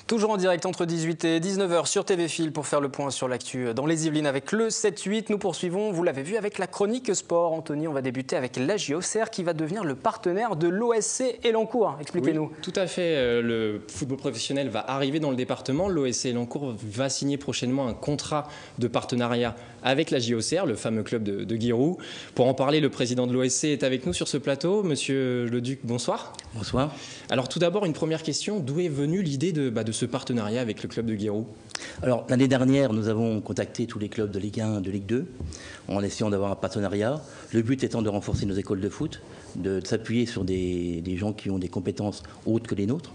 Toujours en direct entre 18 et 19h sur TV Fil pour faire le point sur l'actu dans les Yvelines avec le 7-8. Nous poursuivons, vous l'avez vu, avec la chronique sport. Anthony, on va débuter avec l'AJ Auxerre qui va devenir le partenaire de l'OSC Elancourt. Expliquez-nous. Oui, tout à fait. Le football professionnel va arriver dans le département. L'OSC Elancourt va signer prochainement un contrat de partenariat avec l'AJ Auxerre, le fameux club de Guiroux. Pour en parler, le président de l'OSC est avec nous sur ce plateau. Monsieur Leduc, bonsoir. Bonsoir. Alors tout d'abord, une première question. D'où est venue l'idée de ce partenariat avec le club de Guiroux? Alors l'année dernière, nous avons contacté tous les clubs de Ligue 1, de Ligue 2, en essayant d'avoir un partenariat. Le but étant de renforcer nos écoles de foot, de s'appuyer sur des gens qui ont des compétences autres que les nôtres.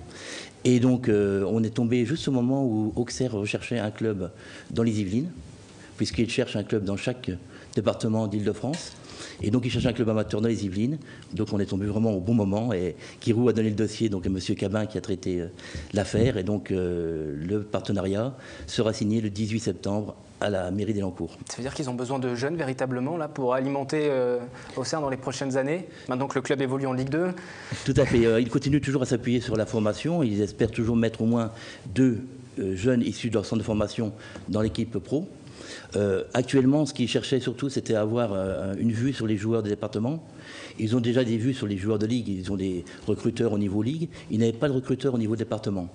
Et donc on est tombé juste au moment où Auxerre recherchait un club dans les Yvelines, puisqu'il cherche un club dans chaque département d'Île-de-France. Et donc il cherche un club amateur dans les Yvelines. Donc on est tombé vraiment au bon moment. Et Guiroux a donné le dossier donc à M. Cabin qui a traité l'affaire. Et donc le partenariat sera signé le 18 septembre à la mairie d'Elancourt. Ça veut dire qu'ils ont besoin de jeunes véritablement là, pour alimenter Auxerre dans les prochaines années, maintenant que le club évolue en Ligue 2? Tout à fait. Ils continuent toujours à s'appuyer sur la formation. Ils espèrent toujours mettre au moins 2 jeunes issus de leur centre de formation dans l'équipe pro. Actuellement, ce qu'ils cherchaient surtout, c'était avoir une vue sur les joueurs des départements. Ils ont déjà des vues sur les joueurs de ligue. Ils ont des recruteurs au niveau ligue. Ils n'avaient pas de recruteurs au niveau département.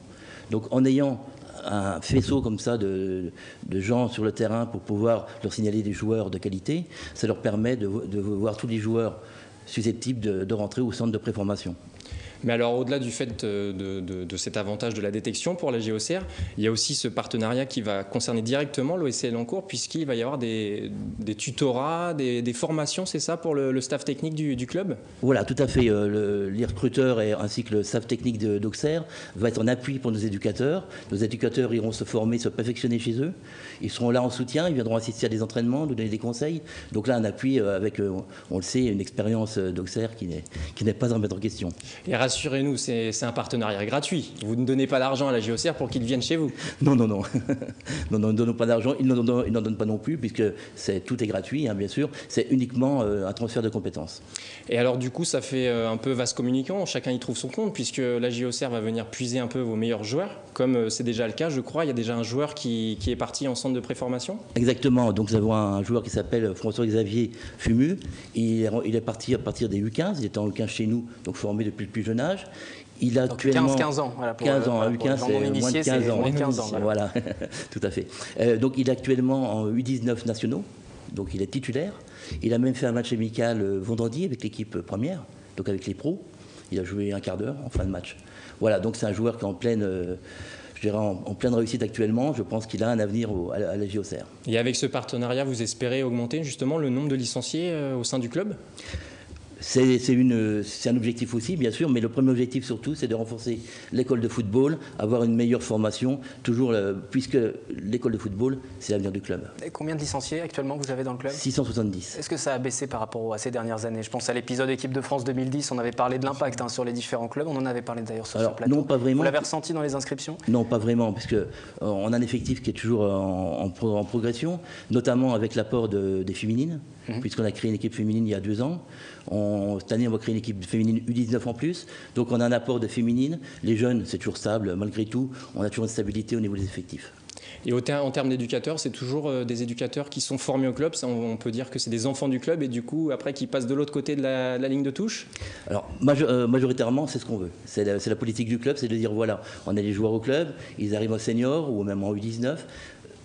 Donc en ayant un faisceau comme ça de gens sur le terrain pour pouvoir leur signaler des joueurs de qualité, ça leur permet de voir tous les joueurs susceptibles de rentrer au centre de préformation. Mais alors, au-delà du fait de cet avantage de la détection pour l'AJ Auxerre, il y a aussi ce partenariat qui va concerner directement l'OSC Elancourt, puisqu'il va y avoir des tutorats, des formations, c'est ça, pour le staff technique du club? Voilà, tout à fait. Les recruteurs ainsi que le staff technique d'Auxerre va être en appui pour nos éducateurs. Nos éducateurs iront se former, se perfectionner chez eux. Ils seront là en soutien, ils viendront assister à des entraînements, nous donner des conseils. Donc là, un appui avec, on le sait, une expérience d'Auxerre qui n'est pas à remettre en question. Et rassurez-nous, c'est un partenariat gratuit. Vous ne donnez pas d'argent à l'AJ Auxerre pour qu'ils viennent chez vous? Non. Non, nous ne donnons pas d'argent. Ils n'en donnent pas non plus, puisque tout est gratuit, hein, bien sûr. C'est uniquement un transfert de compétences. Et alors, du coup, ça fait un peu vase communicant. Chacun y trouve son compte, puisque l'AJ Auxerre va venir puiser un peu vos meilleurs joueurs, comme c'est déjà le cas, je crois. Il y a déjà un joueur qui est parti en centre de préformation? Exactement. Donc, nous avons un joueur qui s'appelle François-Xavier Fumu. Il est parti à partir des U15. Il était en U15 chez nous, donc formé depuis le plus jeune âge. Il a actuellement 15 ans. Voilà, 15 ans, U15 c'est moins de 15 ans. Moins de 15 ans voilà, tout à fait. Donc il est actuellement en U19 nationaux, donc il est titulaire. Il a même fait un match amical vendredi avec l'équipe première, donc avec les pros. Il a joué un quart d'heure en fin de match. Voilà, donc c'est un joueur qui est en pleine... je dirais en pleine réussite actuellement. Je pense qu'il a un avenir à l'AJ Auxerre. Et avec ce partenariat, vous espérez augmenter justement le nombre de licenciés au sein du club? C'est un objectif aussi, bien sûr, mais le premier objectif surtout, c'est de renforcer l'école de football, avoir une meilleure formation, toujours, puisque l'école de football, c'est l'avenir du club. Et combien de licenciés actuellement vous avez dans le club? 670. Est-ce que ça a baissé par rapport à ces dernières années? Je pense à l'épisode équipe de France 2010, on avait parlé de l'impact sur les différents clubs, on en avait parlé d'ailleurs sur ce plateau. Non, pas vraiment. Vous l'avez ressenti dans les inscriptions? Non, pas vraiment, parce qu'on a un effectif qui est toujours en progression, notamment avec l'apport des féminines, puisqu'on a créé une équipe féminine il y a 2 ans. Cette année, on va créer une équipe féminine U19 en plus. Donc on a un apport de féminines. Les jeunes, c'est toujours stable. Malgré tout, on a toujours une stabilité au niveau des effectifs. Et en termes d'éducateurs, c'est toujours des éducateurs qui sont formés au club. On peut dire que c'est des enfants du club et du coup, après, qui passent de l'autre côté de la ligne de touche? Alors, majoritairement, c'est ce qu'on veut. C'est la politique du club, c'est de dire, voilà, on a les joueurs au club, ils arrivent en senior ou même en U19.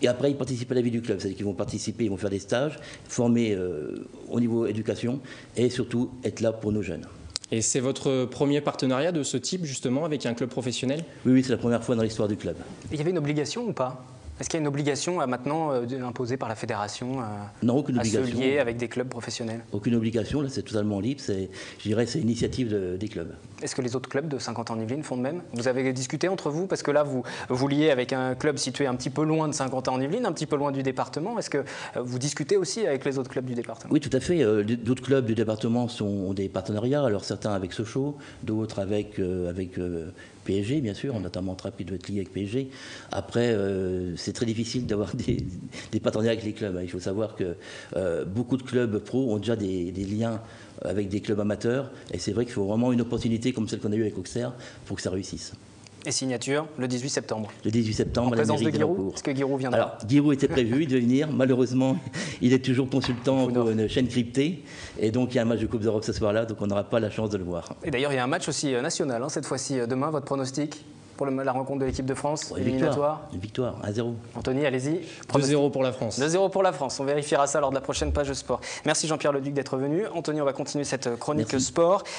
Et après, ils participent à la vie du club. C'est-à-dire qu'ils vont participer, ils vont faire des stages, former au niveau éducation et surtout être là pour nos jeunes. Et c'est votre premier partenariat de ce type, justement, avec un club professionnel? Oui, c'est la première fois dans l'histoire du club. Et il y avait une obligation ou pas? Est-ce qu'il y a une obligation maintenant imposée par la fédération non, aucune à obligation. se lier avec des clubs professionnels? Aucune obligation, là c'est totalement libre, je dirais c'est initiative des clubs. Est-ce que les autres clubs de Saint-Quentin-en-Yvelines font de même? Vous avez discuté entre vous? Parce que là, vous liez avec un club situé un petit peu loin de Saint-Quentin-en-Yvelines, un petit peu loin du département. Est-ce que vous discutez aussi avec les autres clubs du département? Oui, tout à fait. D'autres clubs du département ont des partenariats, alors certains avec Sochaux, d'autres avec PSG, bien sûr, notamment Trappi doit être lié avec PSG. Après, c'est très difficile d'avoir des partenariats avec les clubs. Il faut savoir que beaucoup de clubs pro ont déjà des liens avec des clubs amateurs, et c'est vrai qu'il faut vraiment une opportunité comme celle qu'on a eue avec Auxerre pour que ça réussisse. Et signature le 18 septembre. Le 18 septembre, En à la présence de mairie Giroud. d'Elancourt. Est-ce que Giroud viendra? Alors, Giroud était prévu, il devait venir. Malheureusement, il est toujours consultant pour une chaîne cryptée. Et donc, il y a un match de Coupe d'Europe ce soir-là, donc on n'aura pas la chance de le voir. Et d'ailleurs, il y a un match aussi national, hein, cette fois-ci. Demain, votre pronostic pour la rencontre de l'équipe de France, éliminatoire? Une victoire, 1-0. Anthony, allez-y. 2-0 pour la France. 2-0 pour la France. On vérifiera ça lors de la prochaine page de sport. Merci Jean-Pierre Leduc d'être venu. Anthony, on va continuer cette chronique sport.